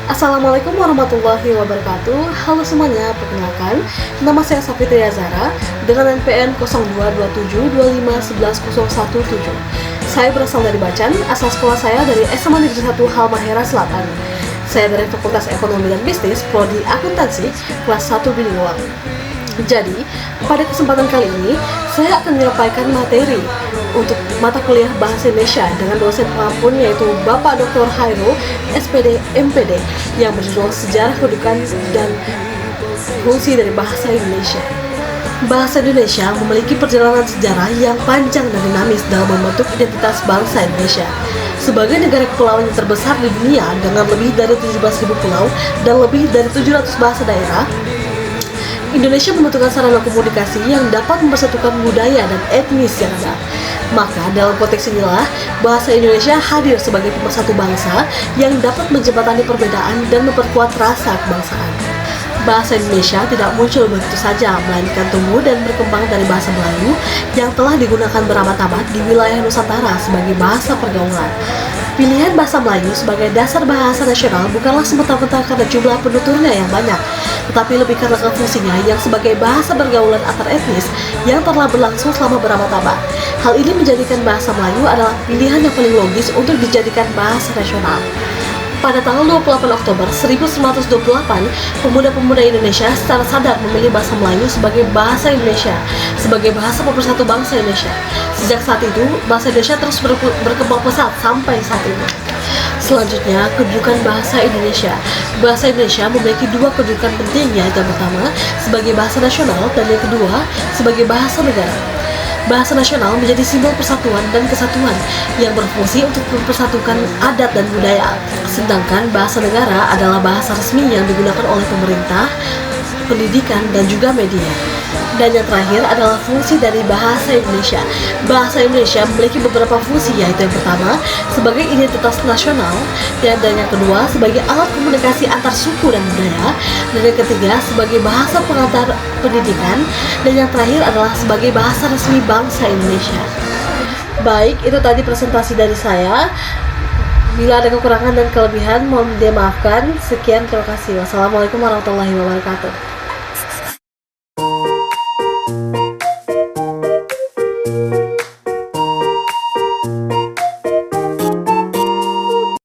Assalamualaikum warahmatullahi wabarakatuh. Halo semuanya, perkenalkan, nama saya Safitria Zara dengan NPM 022725111017. Saya berasal dari Bacan, asal sekolah saya dari SMA Negeri 1 Halmahera Selatan. Saya dari Fakultas Ekonomi dan Bisnis, Prodi Akuntansi, kelas 1 bilingual. Jadi, pada kesempatan kali ini, saya akan menyampaikan materi untuk mata kuliah Bahasa Indonesia dengan dosen pengampun yaitu Bapak Dr. Hairul, SPD, MPD, yang berjudul Sejarah Kedudukan dan Fungsi dari Bahasa Indonesia. Bahasa Indonesia memiliki perjalanan sejarah yang panjang dan dinamis dalam membentuk identitas bangsa Indonesia. Sebagai negara kepulauan yang terbesar di dunia dengan lebih dari 17.000 pulau dan lebih dari 700 bahasa daerah, Indonesia membutuhkan sarana komunikasi yang dapat mempersatukan budaya dan etnis yang ada. Maka dalam konteks inilah bahasa Indonesia hadir sebagai pemersatu bangsa yang dapat menjembatani perbedaan dan memperkuat rasa kebangsaan. Bahasa Indonesia tidak muncul begitu saja, melainkan tumbuh dan berkembang dari bahasa Melayu yang telah digunakan berabad-abad di wilayah Nusantara sebagai bahasa pergaulan. Pilihan bahasa Melayu sebagai dasar bahasa nasional bukanlah semata-mata karena jumlah penuturnya yang banyak, tetapi lebih karena fungsinya yang sebagai bahasa pergaulan antar etnis yang telah berlangsung selama berabad-abad. Hal ini menjadikan bahasa Melayu adalah pilihan yang paling logis untuk dijadikan bahasa nasional. Pada tanggal 28 Oktober 1928, pemuda-pemuda Indonesia secara sadar memilih bahasa Melayu sebagai bahasa Indonesia, sebagai bahasa pemersatu bangsa Indonesia. Sejak saat itu, bahasa Indonesia terus berkembang pesat sampai saat ini. Selanjutnya, kedudukan bahasa Indonesia. Bahasa Indonesia memiliki dua kedudukan penting, yaitu yang pertama sebagai bahasa nasional dan yang kedua sebagai bahasa negara. Bahasa nasional menjadi simbol persatuan dan kesatuan yang berfungsi untuk mempersatukan adat dan budaya. Sedangkan bahasa negara adalah bahasa resmi yang digunakan oleh pemerintah, pendidikan, dan juga media. Dan yang terakhir adalah fungsi dari bahasa Indonesia. Bahasa Indonesia memiliki beberapa fungsi, yaitu yang pertama sebagai identitas nasional, dan yang kedua sebagai alat komunikasi antar suku dan budaya, dan yang ketiga sebagai bahasa pengantar pendidikan, dan yang terakhir adalah sebagai bahasa resmi bangsa Indonesia. Baik, itu tadi presentasi dari saya. Bila ada kekurangan dan kelebihan, mohon dimaafkan. Sekian, terima kasih. Wassalamualaikum warahmatullahi wabarakatuh.